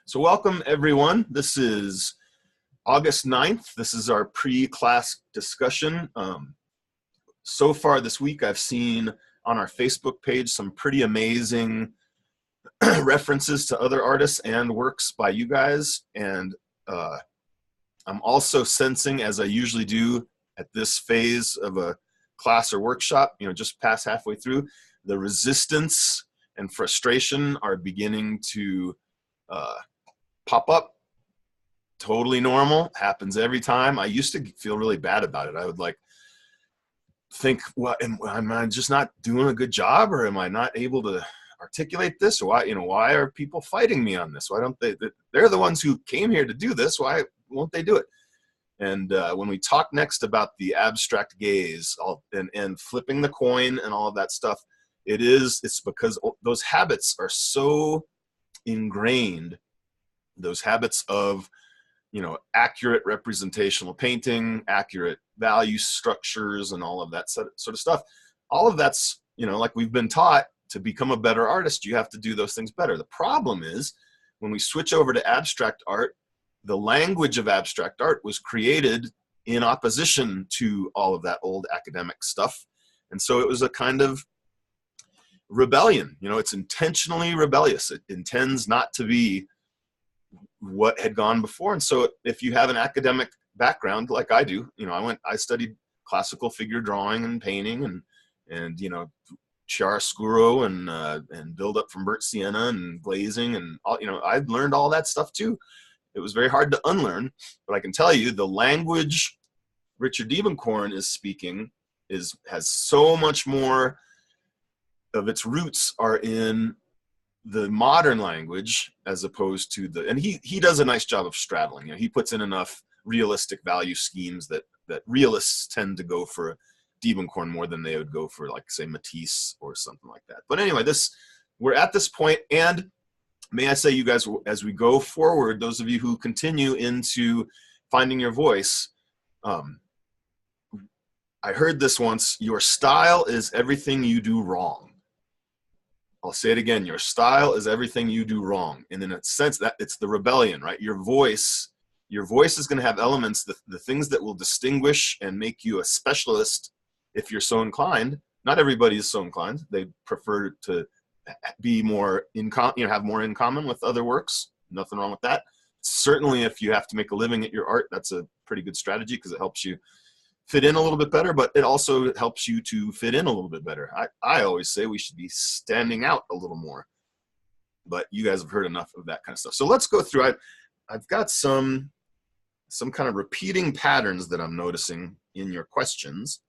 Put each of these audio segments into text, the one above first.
So welcome everyone. This is August 9th. This is our pre-class discussion. So far this week, I've seen on our Facebook page some pretty amazing references to other artists and works by you guys. And I'm also sensing, as I usually do at this phase of a class or workshop, just past halfway through, the resistance and frustration are beginning to pop up. Totally normal, happens every time. I used to feel really bad about it. I would think, well, am I just not doing a good job, or am I not able to articulate this? Or why are people fighting me on this? Why don't they? They're the ones who came here to do this. Why won't they do it? And when we talk next about the abstract gaze and flipping the coin and all of that stuff, it's because those habits are so ingrained. Those habits of, accurate representational painting, accurate value structures, and all of that sort of stuff. All of that's, like we've been taught, to become a better artist, you have to do those things better. The problem is when we switch over to abstract art, the language of abstract art was created in opposition to all of that old academic stuff. And so it was a kind of rebellion. It's intentionally rebellious. It intends not to be what had gone before. And so if you have an academic background like I do, I studied classical figure drawing and painting and chiaroscuro and build up from burnt sienna and glazing and all, I've learned all that stuff too. It was very hard to unlearn, but I can tell you the language Richard Diebenkorn is speaking has so much more of its roots are in the modern language as opposed to and he does a nice job of straddling. He puts in enough realistic value schemes that realists tend to go for Diebenkorn more than they would go for, like, say, Matisse or something like that. But anyway, we're at this point, and may I say, you guys, as we go forward, those of you who continue into finding your voice, I heard this once: your style is everything you do wrong. I'll say it again: your style is everything you do wrong. And in a sense, that it's the rebellion, right? Your voice is going to have elements, the things that will distinguish and make you a specialist if you're so inclined. Not everybody is so inclined. They prefer to be more have more in common with other works. Nothing wrong with that. Certainly, if you have to make a living at your art, that's a pretty good strategy because it helps you fit in a little bit better, but it also helps you to fit in a little bit better. I always say we should be standing out a little more, but you guys have heard enough of that kind of stuff. So let's go through. I've got some kind of repeating patterns that I'm noticing in your questions.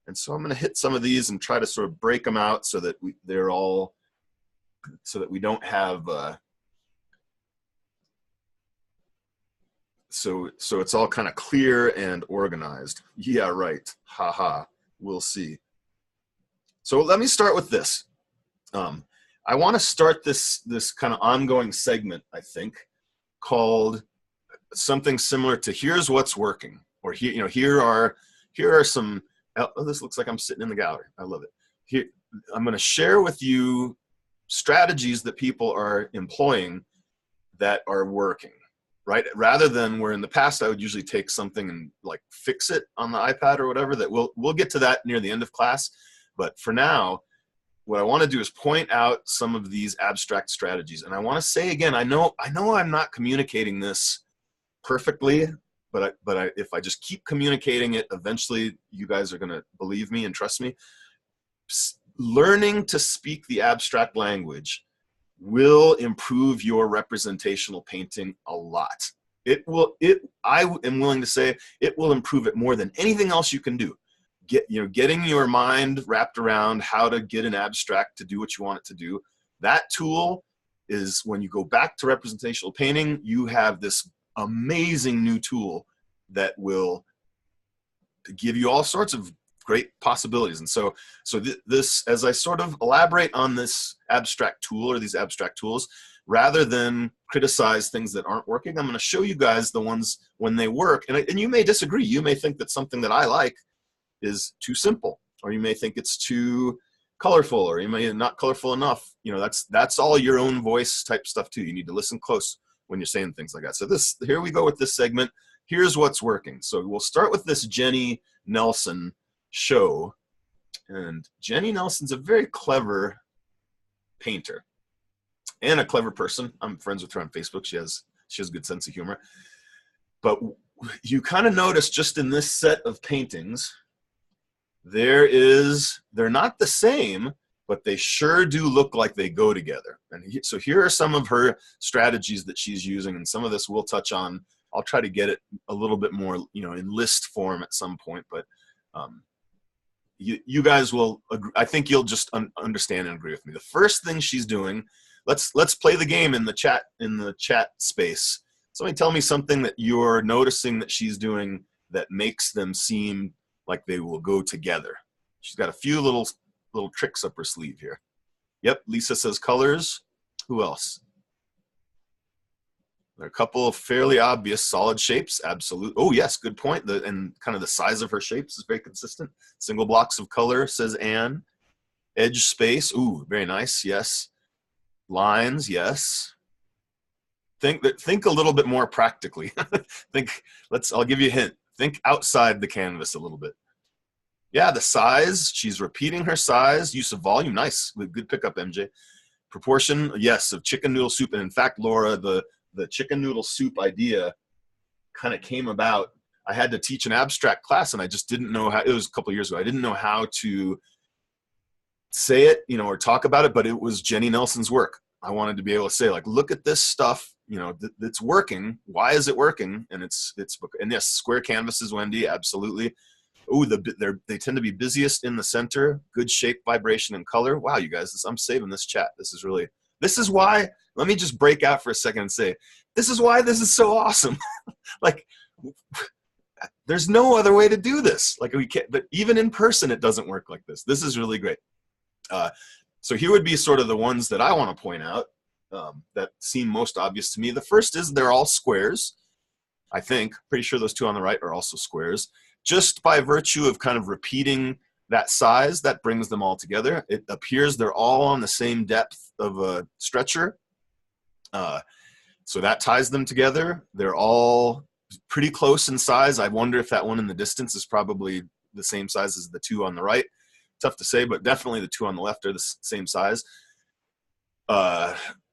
And so I'm going to hit some of these and try to sort of break them out so that we don't have so it's all kind of clear and organized. Yeah, right. Haha. We'll see. So let me start with this. I want to start this kind of ongoing segment, I think, called something similar to "Here's what's working," or here are some. Oh, this looks like I'm sitting in the gallery. I love it. Here, I'm going to share with you strategies that people are employing that are working, right? Rather than where in the past I would usually take something and like fix it on the iPad or whatever. That we'll get to that near the end of class. But for now, what I want to do is point out some of these abstract strategies. And I want to say again, I know I'm not communicating this perfectly, but if I just keep communicating it, eventually you guys are going to believe me and trust me. Learning to speak the abstract language will improve your representational painting a lot. I am willing to say it will improve it more than anything else you can do. Getting your mind wrapped around how to get an abstract to do what you want it to do. That tool is, when you go back to representational painting, you have this amazing new tool that will give you all sorts of great possibilities. And so this, as I sort of elaborate on this abstract tool or these abstract tools, rather than criticize things that aren't working, I'm going to show you guys the ones when they work. And you may disagree. You may think that something that I like is too simple, or you may think it's too colorful, or you may not colorful enough. That's all your own voice type stuff too. You need to listen close when you're saying things like that. So here we go with this segment. Here's what's working. So we'll start with this Jenny Nelson show. And Jenny Nelson's a very clever painter and a clever person. I'm friends with her on Facebook. She has a good sense of humor. But you kind of notice just in this set of paintings, they're not the same, but they sure do look like they go together. And so here are some of her strategies that she's using, and some of this we'll touch on. I'll try to get it a little bit more, in list form at some point, but you guys will agree. I think you'll just understand and agree with me. The first thing she's doing, let's play the game in the chat space. Somebody tell me something that you're noticing that she's doing that makes them seem like they will go together. She's got a few little tricks up her sleeve here. Yep, Lisa says colors. Who else? There are a couple of fairly obvious solid shapes. Absolutely. Oh yes, good point. And kind of the size of her shapes is very consistent. Single blocks of color, says Anne. Edge space. Ooh, very nice. Yes. Lines. Yes. Think a little bit more practically. I'll give you a hint. Think outside the canvas a little bit. Yeah, the size. She's repeating her size. Use of volume. Nice. Good pickup, MJ. Proportion. Yes, of chicken noodle soup. And in fact, Laura, the chicken noodle soup idea kind of came about. I had to teach an abstract class, and I just didn't know how. It was a couple of years ago. I didn't know how to say it, or talk about it, but it was Jenny Nelson's work. I wanted to be able to say, like, look at this stuff, that's working. Why is it working? And and yes, square canvases, Wendy, absolutely. Oh, they tend to be busiest in the center. Good shape, vibration, and color. Wow, you guys, I'm saving this chat. This is why. Let me just break out for a second and say, this is why this is so awesome. Like, there's no other way to do this. Like, we can't. But even in person, it doesn't work like this. This is really great. So here would be sort of the ones that I want to point out that seem most obvious to me. The first is they're all squares. I think, pretty sure those two on the right are also squares. Just by virtue of kind of repeating that size, that brings them all together. It appears they're all on the same depth of a stretcher. So that ties them together. They're all pretty close in size. I wonder if that one in the distance is probably the same size as the two on the right. Tough to say, but definitely the two on the left are the same size.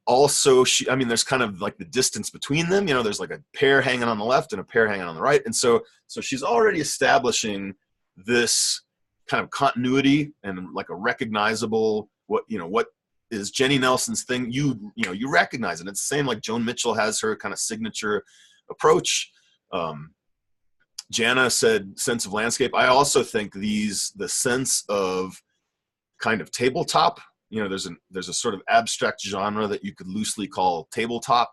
Also, there's kind of like the distance between them. There's like a pair hanging on the left and a pair hanging on the right. And so she's already establishing this kind of continuity and like a recognizable, what is Jenny Nelson's thing. You recognize it. It's the same like Joan Mitchell has her kind of signature approach. Jana said sense of landscape. I also think the sense of kind of tabletop, there's a sort of abstract genre that you could loosely call tabletop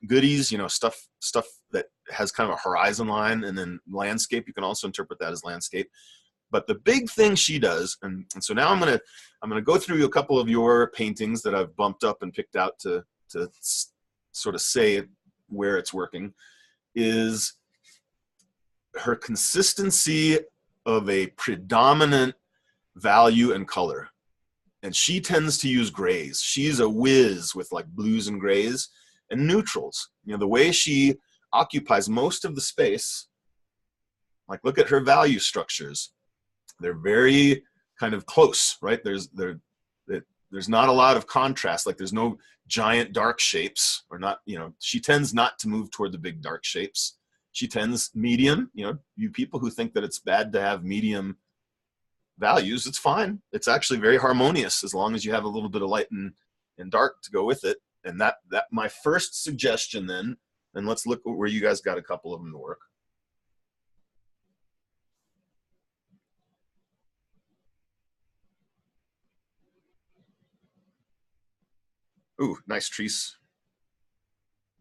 goodies, stuff that has kind of a horizon line, and then landscape, you can also interpret that as landscape. But the big thing she does, and so now I'm gonna go through a couple of your paintings that I've bumped up and picked out to sort of say where it's working, is her consistency of a predominant value and color. And she tends to use grays. She's a whiz with like blues and grays and neutrals. The way she occupies most of the space, like look at her value structures. They're very kind of close, right? There's not a lot of contrast. Like there's no giant dark shapes, or not, she tends not to move toward the big dark shapes. She tends medium, you people who think that it's bad to have medium values, it's fine. It's actually very harmonious as long as you have a little bit of light and dark to go with it. And that my first suggestion then, and let's look where you guys got a couple of them to work. Ooh, nice trees.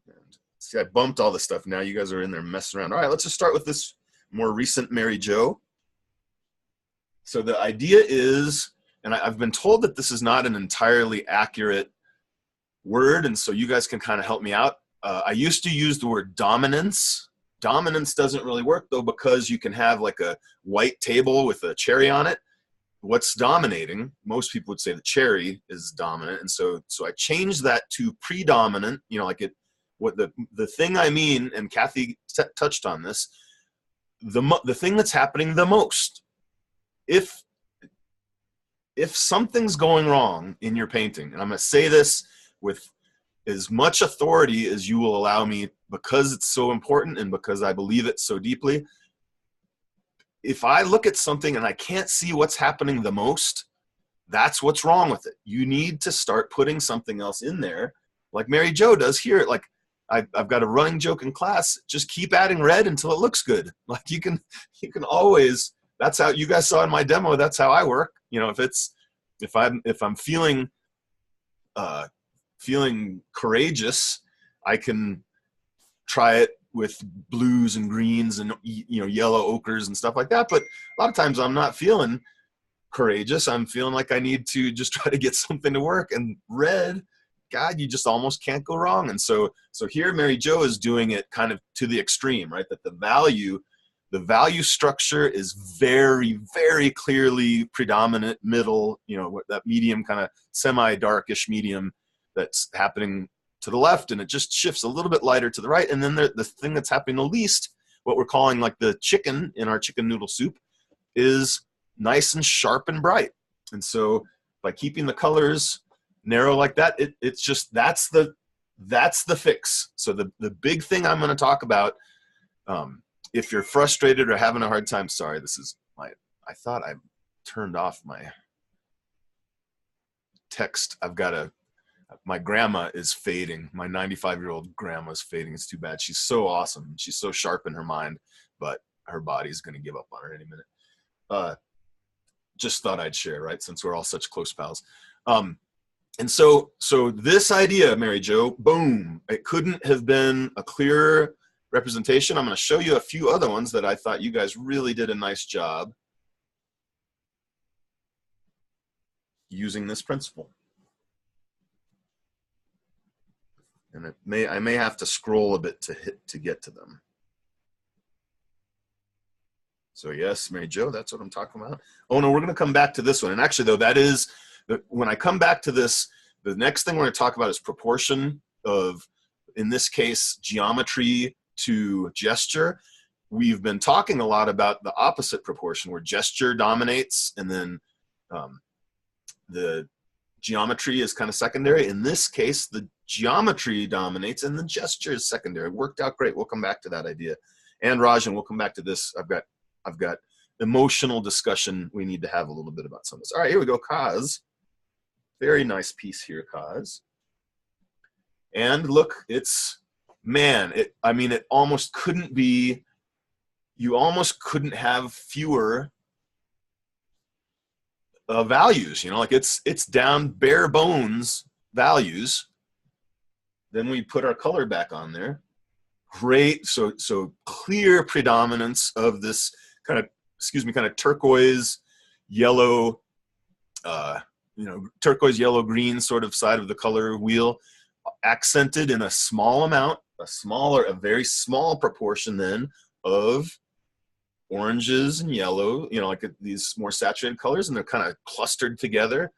And see, I bumped all this stuff. Now you guys are in there messing around. All right, let's just start with this more recent Mary Jo. So the idea is, and I've been told that this is not an entirely accurate word, and so you guys can kind of help me out. I used to use the word dominance. Dominance doesn't really work, though, because you can have like a white table with a cherry on it. What's dominating? Most people would say the cherry is dominant, and so I changed that to predominant. Like it what the thing I mean, and Kathy touched on this, the thing that's happening the most, if something's going wrong in your painting, and I'm going to say this with as much authority as you will allow me, because it's so important and because I believe it so deeply. If I look at something and I can't see what's happening the most, that's what's wrong with it. You need to start putting something else in there, like Mary Jo does here. Like I've got a running joke in class: just keep adding red until it looks good. Like you can always. That's how you guys saw in my demo. That's how I work. You know, if I'm feeling courageous, I can try it with blues and greens and yellow ochres and stuff like that. But a lot of times I'm not feeling courageous. I'm feeling like I need to just try to get something to work. And red, God, you just almost can't go wrong. And so here Mary Jo is doing it kind of to the extreme, right? That the value structure is very, very clearly predominant middle, that medium kind of semi-darkish medium that's happening to the left, and it just shifts a little bit lighter to the right. And then the thing that's happening the least, what we're calling like the chicken in our chicken noodle soup, is nice and sharp and bright. And so by keeping the colors narrow like that, it's just that's the fix. So the big thing I'm going to talk about, if you're frustrated or having a hard time, sorry, I thought I turned off my text. My grandma is fading. My 95-year-old grandma is fading. It's too bad. She's so awesome. She's so sharp in her mind, but her body's going to give up on her any minute. Just thought I'd share, right? Since we're all such close pals. And so this idea, Mary Jo, boom, it couldn't have been a clearer representation. I'm going to show you a few other ones that I thought you guys really did a nice job using this principle. And I may have to scroll a bit to get to them. So yes, Mary Jo, that's what I'm talking about. Oh no, we're going to come back to this one. And actually though, when I come back to this, the next thing we're going to talk about is proportion of, in this case, geometry to gesture. We've been talking a lot about the opposite proportion, where gesture dominates and then the geometry is kind of secondary. In this case, the geometry dominates and the gesture is secondary. It worked out great. We'll come back to that idea. And Rajan, we'll come back to this. I've got emotional discussion we need to have a little bit about some of this. All right, here we go. Kaz. Very nice piece here, Kaz. And look, it almost couldn't be, you almost couldn't have fewer values, like it's down bare bones values. Then we put our color back on there. Great. So clear predominance of this kind of turquoise yellow, turquoise yellow green sort of side of the color wheel, accented in a small amount, a very small proportion then of oranges and yellow, like these more saturated colors, and they're kind of clustered together.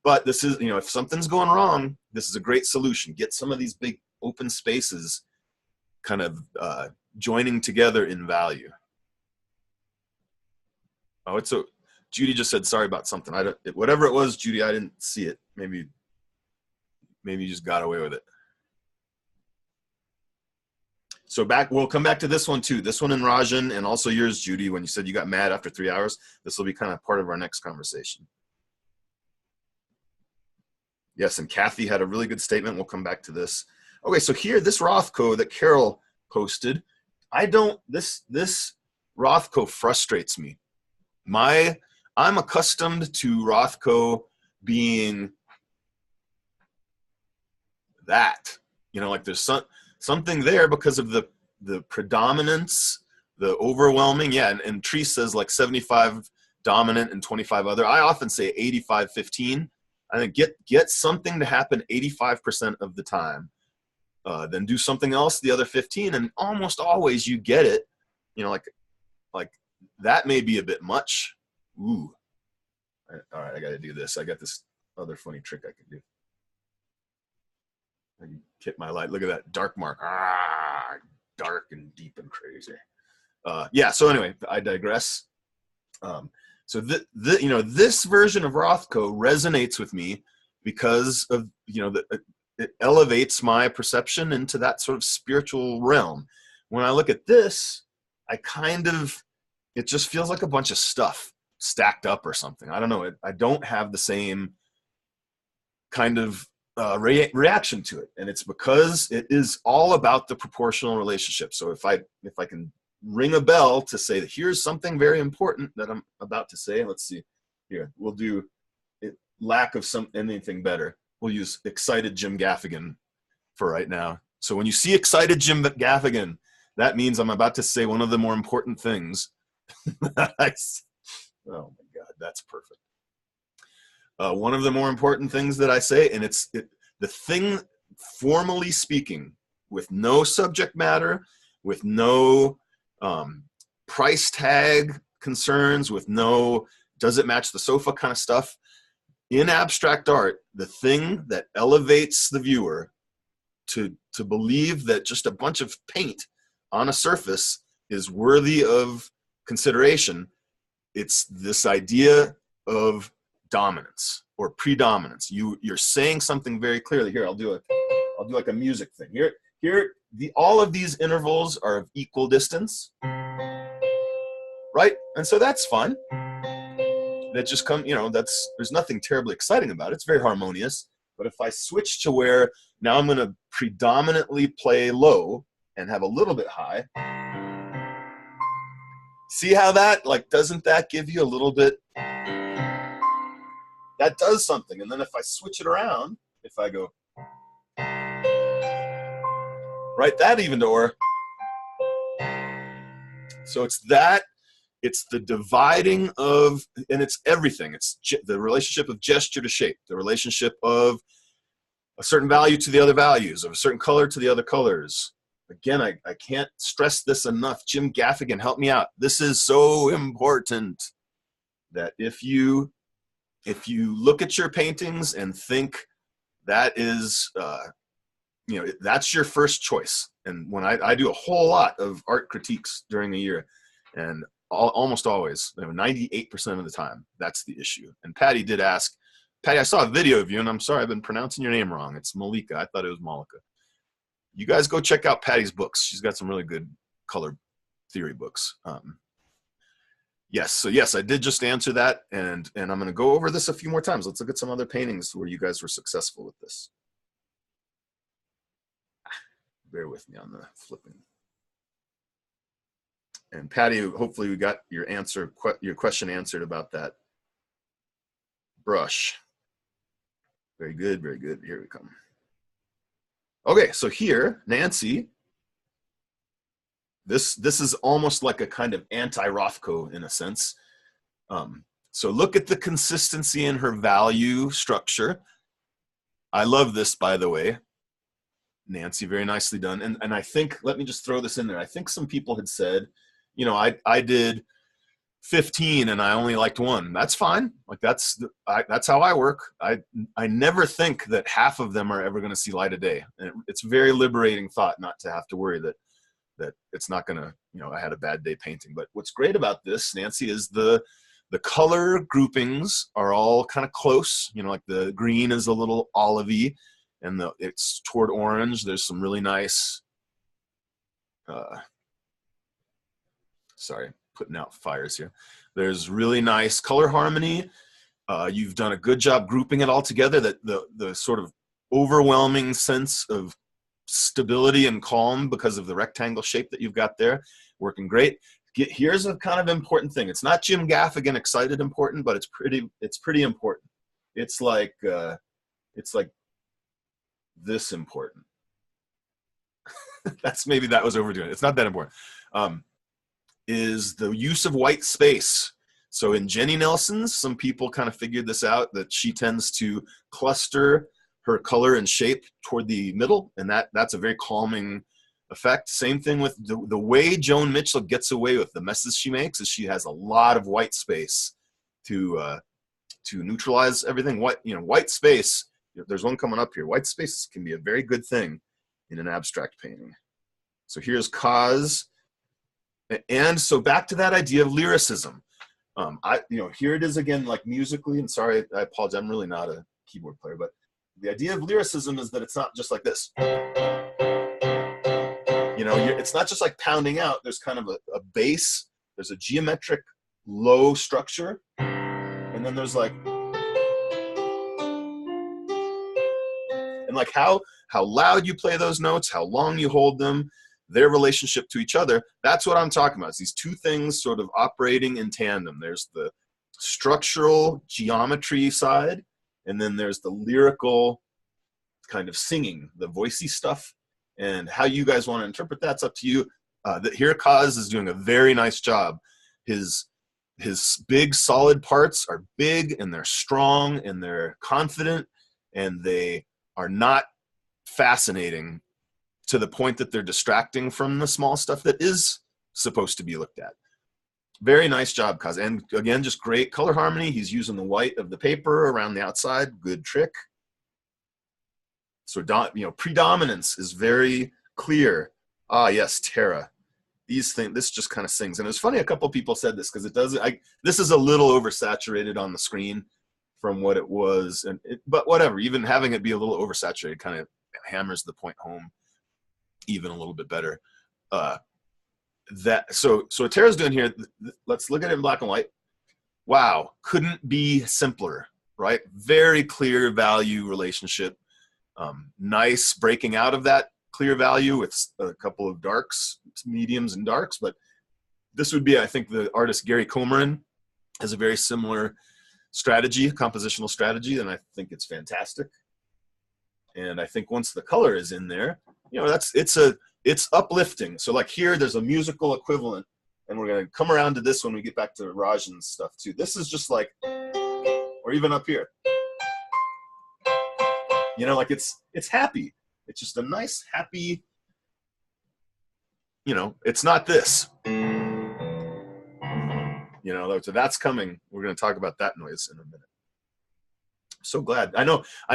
But this is, if something's going wrong, this is a great solution. Get some of these big open spaces kind of joining together in value. Oh, Judy just said sorry about something. Whatever it was, Judy, I didn't see it. Maybe you just got away with it. So we'll come back to this one too. This one in Rajan, and also yours, Judy, when you said you got mad after 3 hours. This will be kind of part of our next conversation. Yes, and Kathy had a really good statement. We'll come back to this. Okay, so here, this Rothko that Carol posted, this Rothko frustrates me. I'm accustomed to Rothko being that, like there's something there because of the predominance, the overwhelming. Yeah, and Tree says like 75 dominant and 25 other. I often say 85-15. I think get something to happen 85% of the time, then do something else the other 15, and almost always you get it. Like that may be a bit much. Ooh. All right, I got to do this. I got this other funny trick I can do. I can hit my light. Look at that dark mark. Dark and deep and crazy. Yeah. So anyway, I digress. So this version of Rothko resonates with me because of, it elevates my perception into that sort of spiritual realm. When I look at this, it just feels like a bunch of stuff stacked up or something. I don't know. I don't have the same kind of reaction to it. And it's because it is all about the proportional relationship. So if I can ring a bell to say that here's something very important that I'm about to say, let's see here. We'll do it, lack of anything better. We'll use excited Jim Gaffigan for right now. So when you see excited Jim Gaffigan, that means I'm about to say one of the more important things. Oh my God, that's perfect. One of the more important things that I say, and the thing, formally speaking, with no subject matter, with no price tag concerns, with no does it match the sofa kind of stuff. In abstract art, the thing that elevates the viewer to believe that just a bunch of paint on a surface is worthy of consideration, it's this idea of dominance or predominance. You're saying something very clearly. Here, I'll do like a music thing. Here, all of these intervals are of equal distance, right? And so that's fun. That just there's nothing terribly exciting about it. It's very harmonious. But if I switch to where now I'm going to predominantly play low and have a little bit high, see how that, doesn't that give you a little bit? That does something. And then if I switch it around, if I go, right, that even to or. So it's the dividing of, and it's everything. It's the relationship of gesture to shape, the relationship of a certain value to the other values, of a certain color to the other colors. Again, I can't stress this enough. Jim Gaffigan, help me out. This is so important that if you look at your paintings and think that is, that's your first choice. And when I do a whole lot of art critiques during the year, and almost always, 98% of the time, that's the issue. And Patty did ask, Patty, I saw a video of you, and I'm sorry, I've been pronouncing your name wrong. It's Malika. I thought it was Malika. You guys go check out Patty's books. She's got some really good color theory books. Yes, I did just answer that, and I'm going to go over this a few more times. Let's look at some other paintings where you guys were successful with this. Bear with me on the flipping. And Patty, hopefully we got your question answered about that brush. Very good, very good. Here we come. Okay, so here, Nancy, this is almost like a kind of anti-Rothko in a sense. So look at the consistency in her value structure. I love this, by the way. Nancy, very nicely done. And I think, let me just throw this in there. I think some people had said, I did 15 and I only liked one. That's fine. That's how I work. I never think that half of them are ever going to see light of day. And it's a very liberating thought not to have to worry that it's not going to, I had a bad day painting. But what's great about this, Nancy, is the color groupings are all kind of close. Like the green is a little olivey and it's toward orange. There's some really nice, sorry, putting out fires here. There's really nice color harmony. You've done a good job grouping it all together. That the sort of overwhelming sense of stability and calm because of the rectangle shape that you've got there, working great. Here's a kind of important thing. It's not Jim Gaffigan excited important, but it's pretty important. It's like this important. That was overdoing it. It's not that important. Is the use of white space. So in Jenny Nelson's, some people kind of figured this out, that she tends to cluster her color and shape toward the middle, and that's a very calming effect. Same thing with the way Joan Mitchell gets away with the messes she makes is she has a lot of white space to neutralize everything. White space There's one coming up here. White space can be a very good thing in an abstract painting. So here's cause. And so back to that idea of lyricism. Here it is again, like musically, and sorry, I apologize, I'm really not a keyboard player, but the idea of lyricism is that it's not just like this. It's not just like pounding out. There's kind of a bass, there's a geometric low structure, and then there's like, and like how loud you play those notes, how long you hold them, their relationship to each other. That's what I'm talking about. It's these two things sort of operating in tandem. There's the structural geometry side, and then there's the lyrical kind of singing, the voicey stuff. And how you guys want to interpret that's up to you. Here Kaz is doing a very nice job. His big solid parts are big, and they're strong, and they're confident, and they are not fascinating to the point that they're distracting from the small stuff that is supposed to be looked at. Very nice job, Kaz. And again, just great color harmony. He's using the white of the paper around the outside. Good trick. So, predominance is very clear. Ah, yes, Terra. These things, this just kind of sings. And it's funny, a couple people said this because it does. This is a little oversaturated on the screen from what it was, but whatever. Even having it be a little oversaturated kind of hammers the point home even a little bit better. So what Terra's doing here, let's look at it in black and white. Wow, couldn't be simpler, right? Very clear value relationship. Nice breaking out of that clear value with a couple of darks, mediums and darks, but this would be, I think, the artist Gary Comerin has a very similar strategy, compositional strategy, and I think it's fantastic. And I think once the color is in there, it's uplifting. So like here, there's a musical equivalent, and we're gonna come around to this when we get back to Rajan's stuff too. This is just like, or even up here, like it's happy. It's just a nice, happy, it's not this. So that's coming. We're gonna talk about that noise in a minute. So glad. I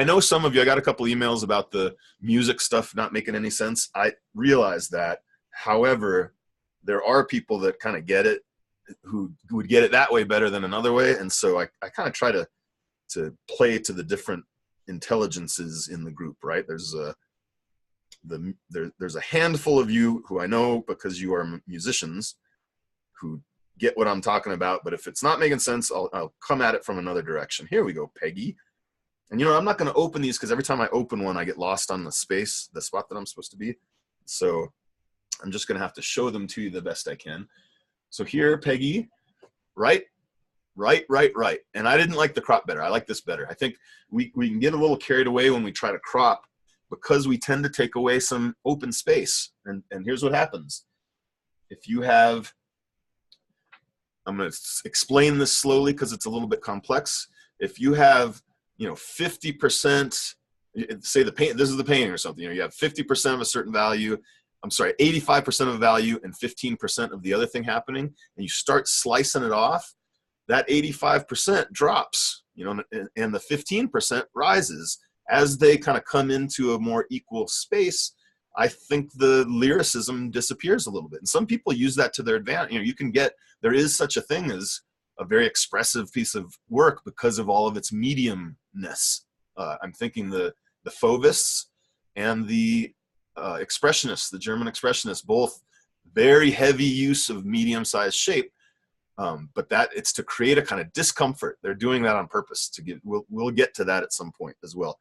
know some of you, I got a couple emails about the music stuff not making any sense. I realize that. However, there are people that kind of get it, who would get it that way better than another way. And so I kind of try to play to the different intelligences in the group, right? There's a handful of you who I know because you are musicians who get what I'm talking about. But if it's not making sense, I'll come at it from another direction. Here we go, Peggy. And I'm not going to open these because every time I open one, I get lost on the spot that I'm supposed to be. So I'm just going to have to show them to you the best I can. So here, Peggy, right. And I didn't like the crop better. I like this better. I think we can get a little carried away when we try to crop because we tend to take away some open space. And here's what happens. If you have, I'm going to explain this slowly because it's a little bit complex. If you have 50%, say this is the painting or something, you have 50% of a certain value, 85% of a value and 15% of the other thing happening, and you start slicing it off, that 85% drops, and the 15% rises. As they kind of come into a more equal space, I think the lyricism disappears a little bit. And some people use that to their advantage. There is such a thing as a very expressive piece of work because of all of its mediumness. I'm thinking the Fauvists and the expressionists, the German expressionists, both very heavy use of medium-sized shape, but that it's to create a kind of discomfort. They're doing that on purpose to give. We'll get to that at some point as well.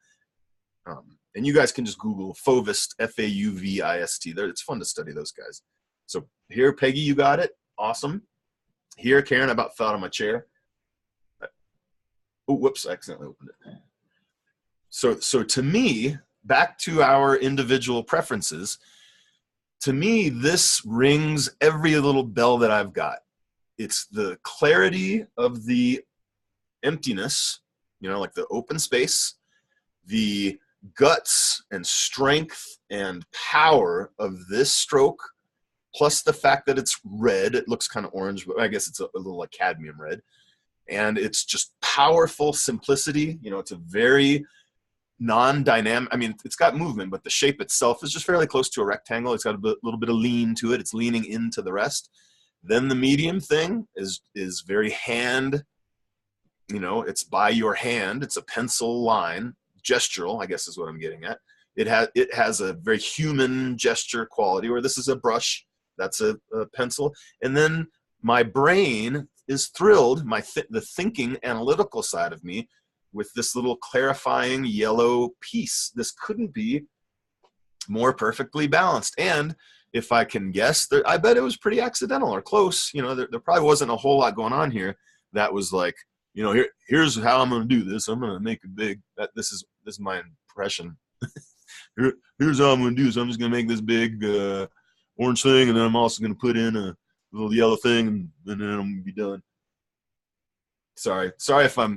And you guys can just Google Fauvist, Fauvist. It's fun to study those guys. So here, Peggy, you got it. Awesome. Here, Karen, I about fell out of my chair. Oh, whoops, I accidentally opened it. So to me, back to our individual preferences, to me, this rings every little bell that I've got. It's the clarity of the emptiness, like the open space, the guts and strength and power of this stroke, plus the fact that it's red. It looks kind of orange, but I guess it's a little like cadmium red. And it's just powerful simplicity. It's a very non-dynamic. I mean, it's got movement, but the shape itself is just fairly close to a rectangle. It's got a little bit of lean to it. It's leaning into the rest. Then the medium thing is very hand, you know, it's by your hand. It's a pencil line, gestural, I guess is what I'm getting at. It has a very human gesture quality, where this is a brush, that's a pencil. And then my brain is thrilled, the thinking analytical side of me, with this little clarifying yellow piece. This couldn't be more perfectly balanced. And if I can guess, I bet it was pretty accidental or close. You know, there probably wasn't a whole lot going on here that was like, you know, here's how I'm going to do this. I'm going to make it big. This is my impression. Here's how I'm going to do this. I'm just going to make this big orange thing, and then I'm also going to put in a little yellow thing, and then I'm going to be done. Sorry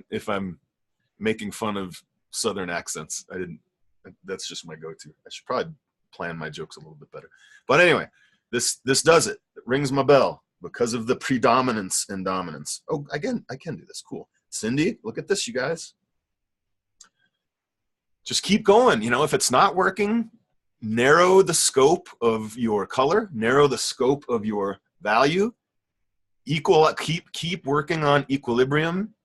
if I'm making fun of Southern accents. That's just my go-to. I should probably plan my jokes a little bit better. But anyway, this does it. It rings my bell because of the predominance and dominance. Oh, again, I can do this. Cool. Cindy, look at this, you guys. Just keep going. You know, if it's not working, narrow the scope of your color, narrow the scope of your value, keep working on equilibrium,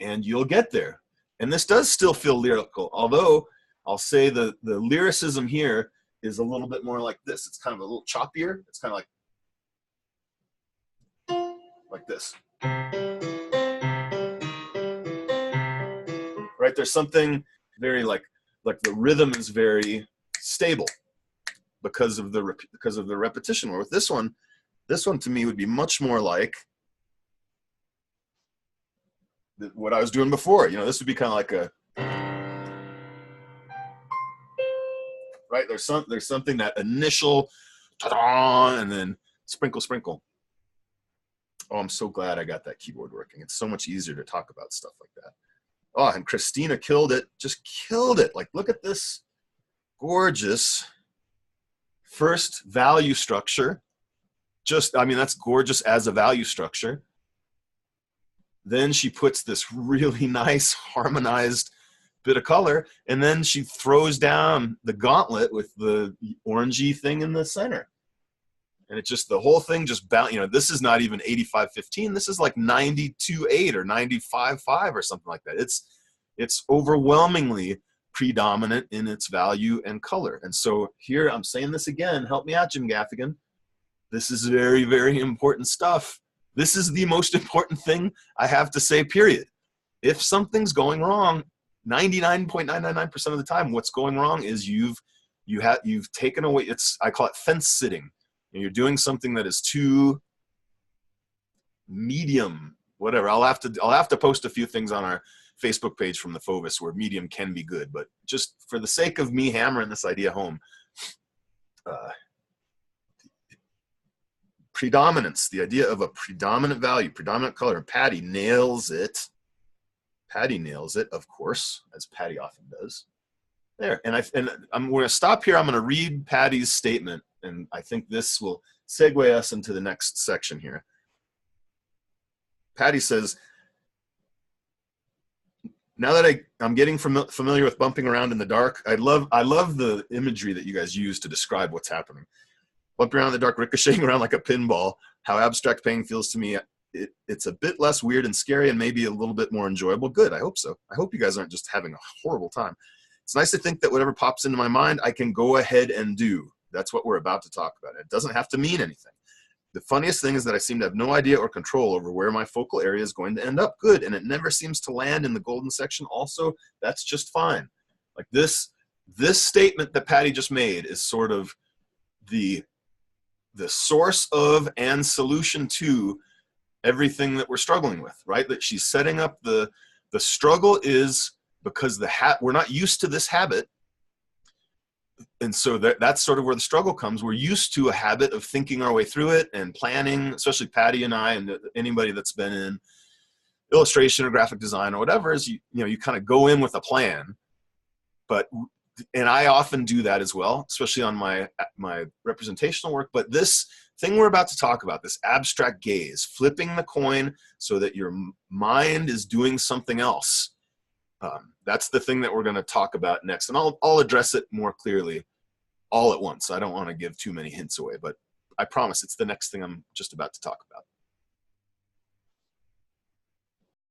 and you'll get there. And this does still feel lyrical, although I'll say the lyricism here is a little bit more like this. It's kind of a little choppier. It's kind of like this. Right? There's something very like the rhythm is very stable because of the repetition. Where with this one to me would be much more like what I was doing before. You know, this would be kind of like a, right? There's something, that initial ta-da, and then sprinkle, sprinkle. Oh, I'm so glad I got that keyboard working. It's so much easier to talk about stuff like that. Oh, and Christina killed it, just killed it. Like, look at this gorgeous first value structure. I mean, that's gorgeous as a value structure. Then she puts this really nice harmonized bit of color, and then she throws down the gauntlet with the orangey thing in the center. And it just, the whole thing just you know, this is not even 85-15. This is like 92-8 or 95-5 or something like that. It's overwhelmingly predominant in its value and color. And so here, I'm saying this again, help me out, Jim Gaffigan. This is very, very important stuff. This is the most important thing I have to say, period. If something's going wrong, 99.999% of the time, what's going wrong is you've taken away, I call it fence sitting. And you're doing something that is too medium, whatever. I'll have to post a few things on our Facebook page from the Fovus where medium can be good, but just for the sake of me hammering this idea home, predominance, the idea of a predominant value, predominant color, and Patty nails it. Patty nails it, of course, as Patty often does. There, and I'm going to stop here. I'm going to read Patty's statement, and I think this will segue us into the next section here. Patty says, now that I'm getting familiar with bumping around in the dark, I love the imagery that you guys use to describe what's happening. Bumping around in the dark, ricocheting around like a pinball, how abstract pain feels to me. It's a bit less weird and scary and maybe a little bit more enjoyable. Good, I hope so. I hope you guys aren't just having a horrible time. It's nice to think that whatever pops into my mind, I can go ahead and do. That's what we're about to talk about. It doesn't have to mean anything. The funniest thing is that I seem to have no idea or control over where my focal area is going to end up. Good, and it never seems to land in the golden section. Also, that's just fine. Like this statement that Patty just made is sort of the source of and solution to everything that we're struggling with, right? That she's setting up the struggle is because we're not used to this habit. And so that's sort of where the struggle comes. We're used to a habit of thinking our way through it and planning, especially Patty and I and anybody that's been in illustration or graphic design or whatever, is you kind of go in with a plan. And I often do that as well, especially on my representational work. But this thing we're about to talk about, this abstract gaze, flipping the coin so that your mind is doing something else. that's the thing that we're going to talk about next. And I'll address it more clearly all at once. I don't want to give too many hints away, but I promise it's the next thing I'm just about to talk about.